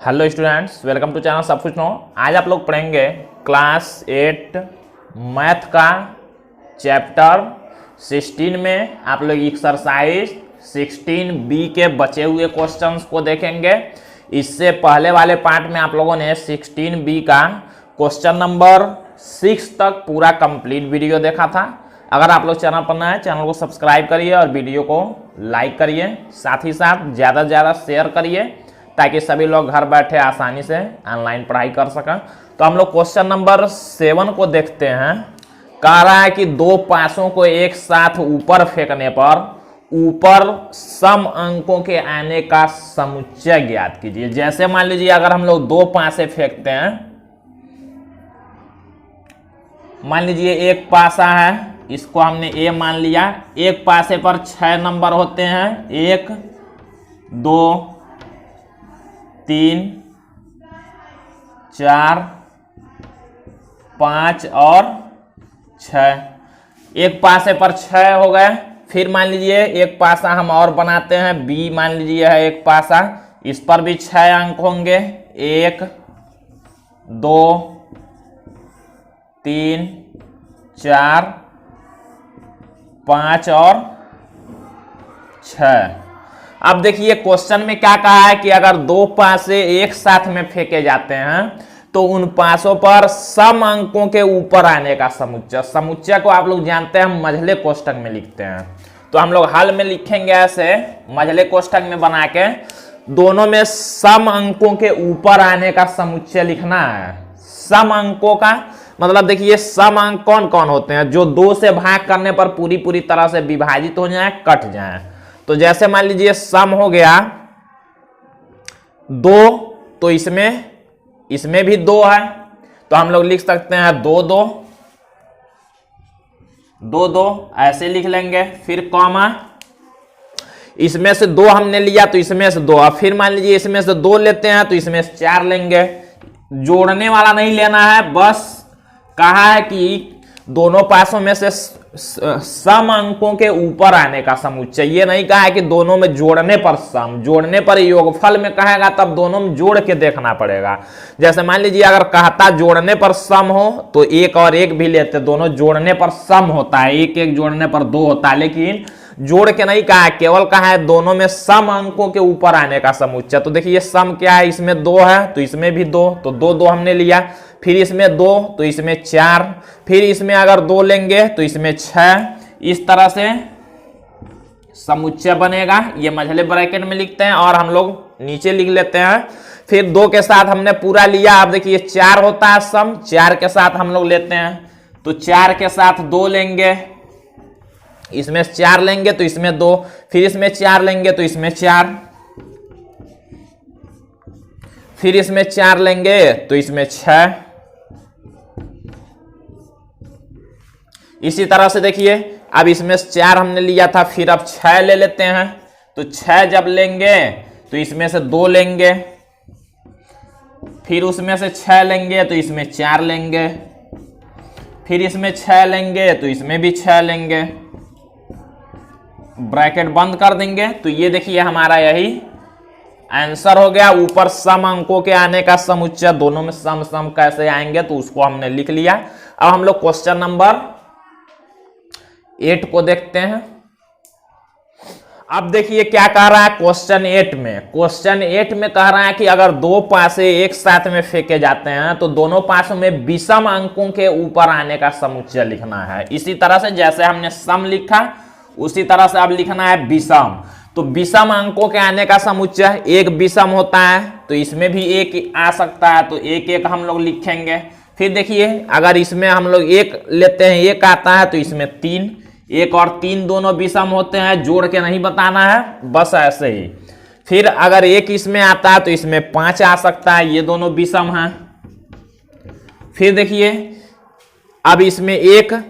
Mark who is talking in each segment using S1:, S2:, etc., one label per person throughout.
S1: Hello students, welcome to channel सब कुछ no. आज आप लोग पढ़ेंगे क्लास 8 मैथ का चैप्टर 16 में आप लोग एक्सरसाइज 16B के बचे हुए क्वेश्चंस को देखेंगे। इससे पहले वाले पार्ट में आप लोगों ने 16B का क्वेश्चन नंबर 6 तक पूरा कंप्लीट वीडियो देखा था। अगर आप लोग चैनल पर नए हैं, चैनल को सब्सक्राइब करिए और वीडियो को लाइक करिए, साथ ही साथ ज़्यादा से ज़्यादा शेयर करिए ताकि सभी लोग घर बैठे आसानी से ऑनलाइन पढ़ाई कर सकें। तो हम लोग क्वेश्चन नंबर 7 को देखते हैं। कह रहा है कि दो पासों को एक साथ ऊपर फेंकने पर ऊपर सम अंकों के आने का समुच्चय ज्ञात कीजिए। जैसे मान लीजिए अगर हम लोग दो पासे फेंकते हैं, मान लीजिए एक पासा है, इसको हमने ए मान लिया। एक पासे पर 6 नंबर होते हैं, 1 2 3 4 5 और 6। एक पासे पर 6 हो गए। फिर मान लीजिए एक पासा हम और बनाते हैं, बी मान लीजिए है एक पासा, इस पर भी 6 अंक होंगे, 1 2 3 4 5 और 6। अब देखिए क्वेश्चन में क्या कहा है कि अगर दो पासे एक साथ में फेंके जाते हैं तो उन पासों पर सम अंकों के ऊपर आने का समुच्चय। समुच्चय को आप लोग जानते हैं, हम मझले कोष्ठक में लिखते हैं। तो हम लोग हल में लिखेंगे ऐसे, मझले कोष्ठक में बना के दोनों में सम अंकों के ऊपर आने का समुच्चय लिखना है। सम अंकों का मतलब देखिए सम अंक कौन कौन होते हैं, जो 2 से भाग करने पर पूरी तरह से विभाजित हो जाए, कट जाए। तो जैसे मान लीजिए सम हो गया 2, तो इसमें भी 2 है, तो हम लोग लिख सकते हैं 2 2 2 2 ऐसे लिख लेंगे। फिर कॉमा, इसमें से 2 हमने लिया तो इसमें से 2, और फिर मान लीजिए इसमें से 2 लेते हैं तो इसमें से 4 लेंगे। जोड़ने वाला नहीं लेना है, बस कहा है कि दोनों पासों में से सम अंकों के ऊपर आने का समुच्चय। ये नहीं कहा है कि दोनों में जोड़ने पर सम, जोड़ने पर योगफल में कहेगा तब दोनों में जोड़ के देखना पड़ेगा। जैसे मान लीजिए अगर कहता जोड़ने पर सम हो तो 1 और 1 भी लेते, दोनों जोड़ने पर सम होता है, 1 1 जोड़ने पर 2 होता है, लेकिन जोड़ के नहीं कहा है, केवल कहा है दोनों में सम अंकों के ऊपर आने का समुच्चय। तो देखिए सम क्या है, इसमें 2 है तो इसमें भी 2, तो 2 2 हमने लिया। फिर इसमें 2 तो इसमें 4, फिर इसमें अगर 2 लेंगे तो इसमें 6। इस तरह से समुच्चय बनेगा। ये मझले ब्रैकेट में लिखते हैं और हम लोग नीचे लिख लेते हैं। फिर 2 के साथ हमने पूरा लिया। अब देखिए 4 होता है सम, 4 के साथ हम लोग लेते हैं, तो 4 के साथ 2 लेंगे, इसमें 4 लेंगे तो इसमें 2, फिर इसमें 4 लेंगे तो इसमें 4, फिर इसमें 4 लेंगे तो इसमें 6। इसी तरह से देखिए अब इसमें 4 हमने लिया था, फिर अब 6 ले लेते हैं। तो 6 जब लेंगे तो इसमें से 2 लेंगे, फिर उसमें से 6 लेंगे तो इसमें 4 लेंगे, फिर इसमें 6 लेंगे तो इसमें भी 6 लेंगे। ब्रैकेट बंद कर देंगे। तो ये देखिए हमारा यही आंसर हो गया। ऊपर सम अंकों के आने का समुच्चय, दोनों में सम सम कैसे आएंगे तो उसको हमने लिख लिया। अब हम लोग क्वेश्चन नंबर 8 को देखते हैं। अब देखिए क्या कह रहा है क्वेश्चन 8 में। क्वेश्चन 8 में कह रहा है कि अगर दो पासे एक साथ में फेंके जाते हैं तो दोनों पासों में विषम अंकों के ऊपर आने का समुच्चय लिखना है। इसी तरह से जैसे हमने सम लिखा उसी तरह से अब लिखना है विषम। तो विषम अंकों के आने का समुच्चय, एक विषम होता है तो इसमें भी एक आ सकता है, तो 1 1 हम लोग लिखेंगे। फिर देखिए अगर इसमें हम लोग 1 लेते हैं, 1 आता है तो इसमें 3, 1 और 3 दोनों विषम होते हैं, जोड़ के नहीं बताना है, बस ऐसे ही। फिर अगर 1 इसमें आता है तो इसमें 5 आ सकता है, ये दोनों विषम हैं। फिर देखिए अब इसमें 1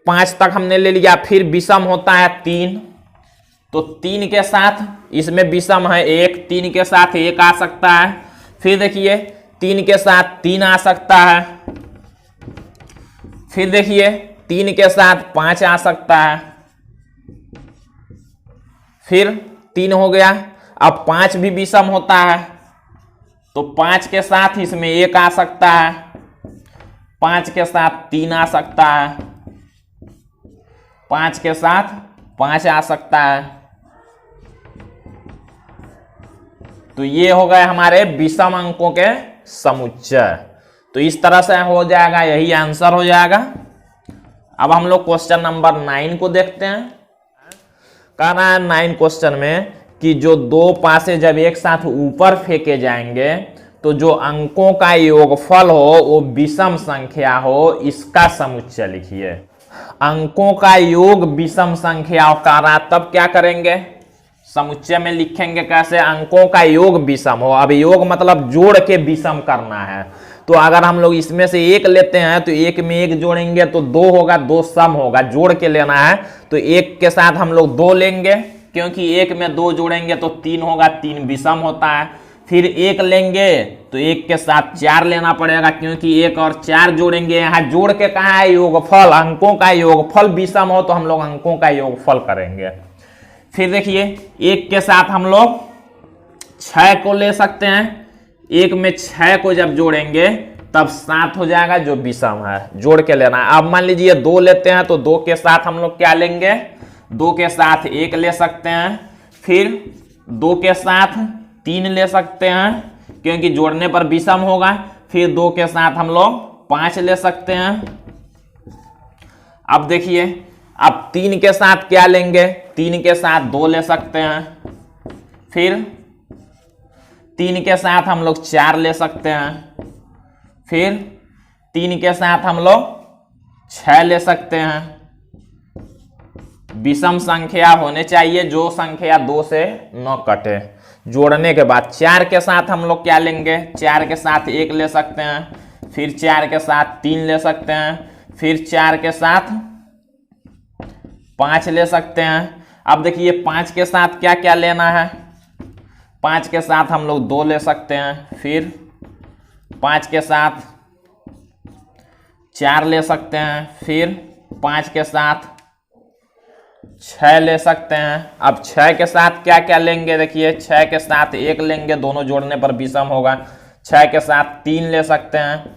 S1: 5 तक हमने ले लिया, फिर विषम होता है 3, तो 3 के साथ इसमें विषम है 1, 3 के साथ 1 आ सकता है। फिर देखिए 3 के साथ 3 आ सकता है, फिर देखिए 3 के साथ 5 आ सकता है, फिर 3 हो गया। अब 5 भी विषम होता है तो 5 के साथ इसमें 1 आ सकता है, 5 के साथ 3 आ सकता है, 5 के साथ 5 आ सकता है। तो ये हो गए हमारे विषम अंकों के समुच्चय। तो इस तरह से हो जाएगा, यही आंसर हो जाएगा। अब हम लोग क्वेश्चन नंबर 9 को देखते हैं। कह रहा है 9 क्वेश्चन में कि जो दो पासे जब एक साथ ऊपर फेंके जाएंगे तो जो अंकों का योगफल हो वो विषम संख्या हो, इसका समुच्चय लिखिए। अंकों का योग विषम संख्या का रहा, तब क्या करेंगे, समुच्चय में लिखेंगे कैसे, अंकों का योग विषम हो। अब योग मतलब जोड़ के विषम करना है। तो अगर हम लोग इसमें से 1 लेते हैं तो 1 में 1 जोड़ेंगे तो 2 होगा, 2 सम होगा, जोड़ के लेना है। तो 1 के साथ हम लोग 2 लेंगे, क्योंकि 1 में 2 जोड़ेंगे तो 3 होगा, 3 विषम होता है। फिर 1 लेंगे तो 1 के साथ 4 लेना पड़ेगा, क्योंकि 1 और 4 जोड़ेंगे। यहाँ जोड़ के कहा है योगफल, अंकों का योगफल विषम हो तो हम लोग अंकों का योगफल करेंगे। फिर देखिए 1 के साथ हम लोग 6 को ले सकते हैं, 1 में 6 को जब जोड़ेंगे तब 7 हो जाएगा, जो विषम है, जोड़ के लेना है। अब मान लीजिए 2 लेते हैं तो 2 के साथ हम लोग क्या लेंगे, 2 के साथ 1 ले सकते हैं, फिर 2 के साथ 3 ले सकते हैं, क्योंकि जोड़ने पर विषम होगा। फिर 2 के साथ हम लोग 5 ले सकते हैं। अब देखिए, अब 3 के साथ क्या लेंगे, 3 के साथ 2 ले सकते हैं, फिर 3 के साथ हम लोग 4 ले सकते हैं, फिर 3 के साथ हम लोग 6 ले सकते हैं। विषम संख्या होने चाहिए जो संख्या 2 से न कटे। जोड़ने के बाद 4 के साथ हम लोग क्या लेंगे, 4 के साथ 1 ले सकते हैं, फिर 4 के साथ 3 ले सकते हैं, फिर 4 के साथ 5 ले सकते हैं। अब देखिए 5 के साथ क्या क्या लेना है, 5 के साथ हम लोग 2 ले सकते हैं, फिर 5 के साथ 4 ले सकते हैं, फिर 5 के साथ 6 ले सकते हैं। अब 6 के साथ क्या क्या लेंगे, देखिए 6 के साथ 1 लेंगे, दोनों जोड़ने पर विषम होगा। 6 के साथ 3 ले सकते हैं,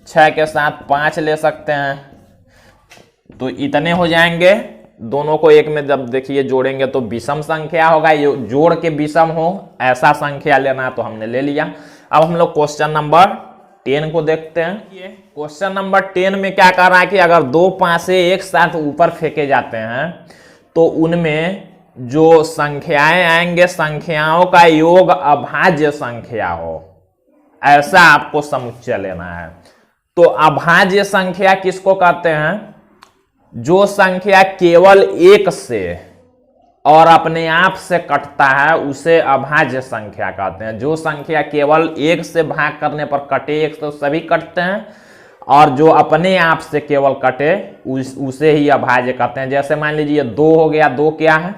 S1: 6 के साथ 5 ले सकते हैं। तो इतने हो जाएंगे, दोनों को एक में जब देखिए जोड़ेंगे तो विषम संख्या होगा, जोड़ के विषम हो ऐसा संख्या लेना, तो हमने ले लिया। अब हम लोग क्वेश्चन नंबर 10 को देखते हैं। ये क्वेश्चन नंबर 10 में क्या कर रहा है कि अगर दो पासे एक साथ ऊपर फेंके जाते हैं तो उनमें जो संख्याएं आएंगे, संख्याओं का योग अभाज्य संख्या हो, ऐसा आपको समुच्चय लेना है। तो अभाज्य संख्या किसको कहते हैं, जो संख्या केवल 1 से और अपने आप से कटता है उसे अभाज्य संख्या कहते हैं। जो संख्या केवल 1 से भाग करने पर कटे, 1 तो सभी कटते हैं, और जो अपने आप से केवल कटे उसे ही अभाज्य कहते हैं। जैसे मान लीजिए 2 हो गया, 2 क्या है,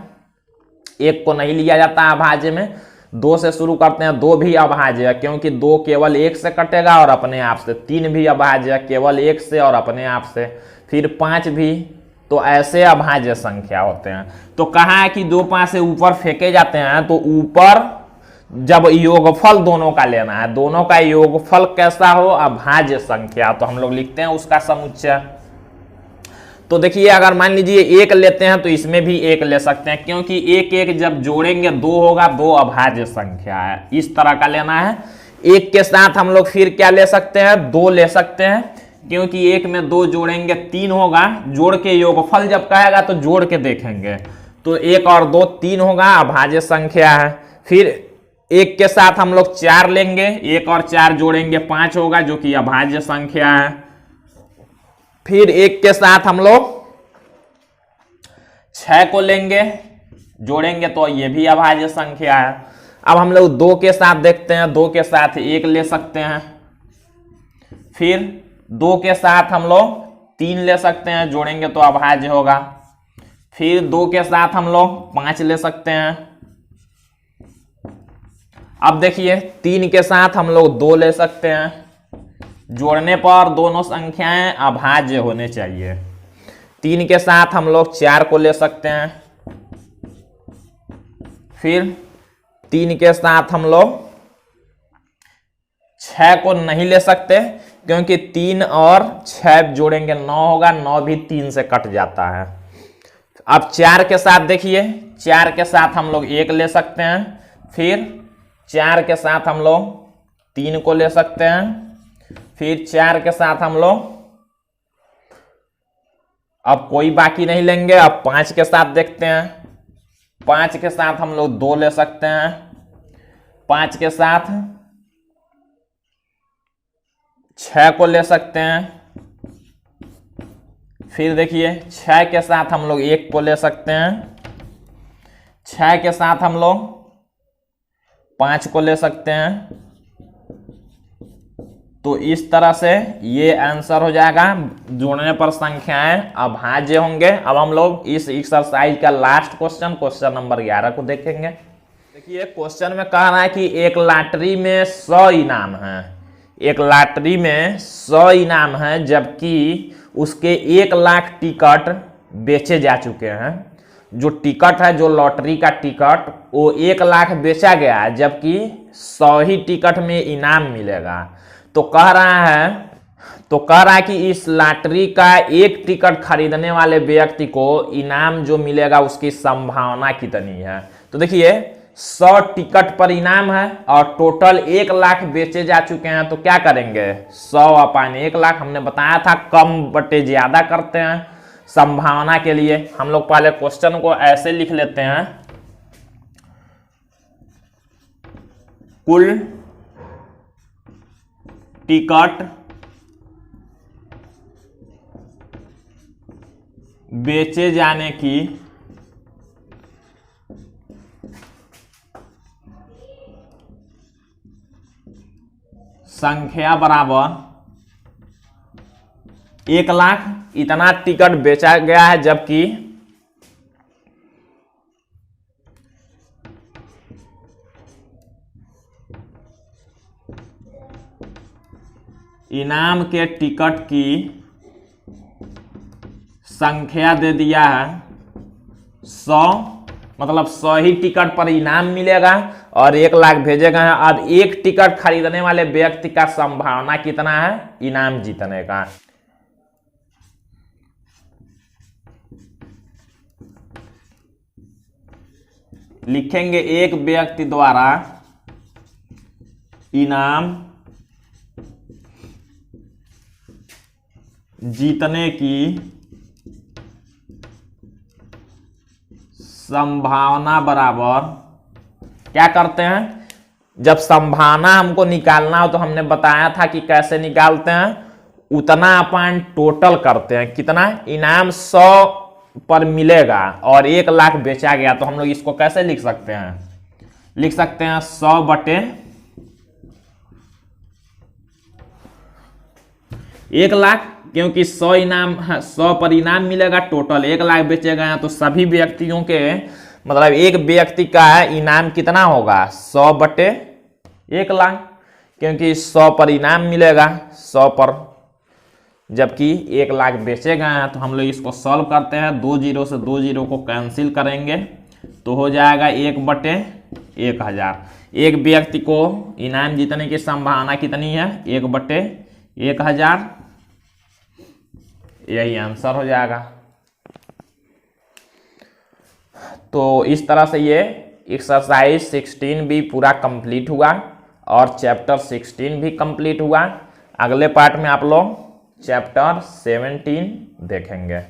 S1: 1 को नहीं लिया जाता अभाज्य में, 2 से शुरू करते हैं, 2 भी अभाज्य है, क्योंकि 2 केवल 1 से कटेगा और अपने आप से। 3 भी अभाज्य है, केवल 1 से और अपने आप से। फिर 5 भी। तो ऐसे अभाज्य संख्या होते हैं। तो कहा है कि दो पासे ऊपर फेंके जाते हैं तो ऊपर जब योगफल दोनों का लेना है, दोनों का योगफल कैसा हो, अभाज्य संख्या, तो हम लोग लिखते हैं उसका समुच्चय। तो देखिए अगर मान लीजिए 1 लेते हैं तो इसमें भी 1 ले सकते हैं, क्योंकि 1 1 जब जोड़ेंगे 2 होगा, 2 अभाज्य संख्या है, इस तरह का लेना है। 1 के साथ हम लोग फिर क्या ले सकते हैं, 2 ले सकते हैं, क्योंकि 1 में 2 जोड़ेंगे 3 होगा, जोड़ के योगफल जब कहेगा तो जोड़ के देखेंगे, तो 1 और 2 3 होगा, अभाज्य संख्या है। फिर 1 के साथ हम लोग 4 लेंगे, 1 और 4 जोड़ेंगे 5 होगा, जो कि अभाज्य संख्या है। फिर 1 के साथ हम लोग 6 को लेंगे, जोड़ेंगे तो ये भी अभाज्य संख्या है। अब हम लोग 2 के साथ देखते हैं, 2 के साथ 1 ले सकते हैं, फिर 2 के साथ हम लोग 3 ले सकते हैं, जोड़ेंगे तो अभाज्य होगा। फिर 2 के साथ हम लोग 5 ले सकते हैं। अब देखिए 3 के साथ हम लोग 2 ले सकते हैं, जोड़ने पर दोनों संख्याएं अभाज्य होने चाहिए। 3 के साथ हम लोग 4 को ले सकते हैं, फिर 3 के साथ हम लोग 6 को नहीं ले सकते क्योंकि 3 और 6 जोड़ेंगे 9 होगा, 9 भी 3 से कट जाता है। अब 4 के साथ देखिए, 4 के साथ हम लोग 1 ले सकते हैं, फिर 4 के साथ हम लोग 3 को ले सकते हैं, फिर 4 के साथ हम लोग अब कोई बाकी नहीं लेंगे। अब 5 के साथ देखते हैं, 5 के साथ हम लोग 2 ले सकते हैं, 5 के साथ 6 को ले सकते हैं, फिर देखिए 6 के साथ हम लोग 1 को ले सकते हैं, 6 के साथ हम लोग 5 को ले सकते हैं। तो इस तरह से ये आंसर हो जाएगा। जोड़ने पर संख्याएं अभाज्य होंगे। अब हम लोग इस एक्सरसाइज का लास्ट क्वेश्चन, क्वेश्चन नंबर 11 को देखेंगे। देखिए क्वेश्चन में कह रहा है कि एक लॉटरी में 100 इनाम है, एक लॉटरी में 100 इनाम है, जबकि उसके 1 लाख टिकट बेचे जा चुके हैं। जो टिकट है, जो लॉटरी का टिकट, वो 1 लाख बेचा गया है, जबकि 100 ही टिकट में इनाम मिलेगा। तो कह रहा है कि इस लॉटरी का एक टिकट खरीदने वाले व्यक्ति को इनाम जो मिलेगा उसकी संभावना कितनी है। तो देखिए 100 टिकट पर इनाम है और टोटल 1 लाख बेचे जा चुके हैं। तो क्या करेंगे, 100 अपान 1 लाख, हमने बताया था कम बटे ज्यादा करते हैं संभावना के लिए। हम लोग पहले क्वेश्चन को ऐसे लिख लेते हैं, कुल टिकट बेचे जाने की संख्या बराबर 1 लाख, इतना टिकट बेचा गया है, जबकि इनाम के टिकट की संख्या दे दिया है 100, मतलब 100 ही टिकट पर इनाम मिलेगा और 1 लाख भेजे गए हैं। अब एक टिकट खरीदने वाले व्यक्ति का संभावना कितना है इनाम जीतने का। लिखेंगे एक व्यक्ति द्वारा इनाम जीतने की संभावना बराबर, क्या करते हैं, जब संभावना हमको निकालना हो तो हमने बताया था कि कैसे निकालते हैं, उतना अपन टोटल करते हैं। कितना इनाम 100 पर मिलेगा और 1 लाख बेचा गया, तो हम लोग इसको कैसे लिख सकते हैं, लिख सकते हैं 100 बटे 1 लाख, क्योंकि 100 इनाम, 100 पर इनाम मिलेगा, टोटल 1 लाख बेचे गए हैं। तो सभी व्यक्तियों के, मतलब एक व्यक्ति का इनाम कितना होगा 100 बटे 1 लाख, क्योंकि 100 पर इनाम मिलेगा, 100 पर, जबकि 1 लाख बेचे गए हैं। तो हम लोग इसको सॉल्व करते हैं, 2 जीरो से 2 जीरो को कैंसिल करेंगे तो हो जाएगा 1 बटे 1000। एक व्यक्ति को इनाम जीतने की संभावना कितनी है, 1 बटे 1000, यही आंसर हो जाएगा। तो इस तरह से ये एक्सरसाइज 16 भी पूरा कंप्लीट हुआ और चैप्टर 16 भी कंप्लीट हुआ। अगले पार्ट में आप लोग चैप्टर 17 देखेंगे।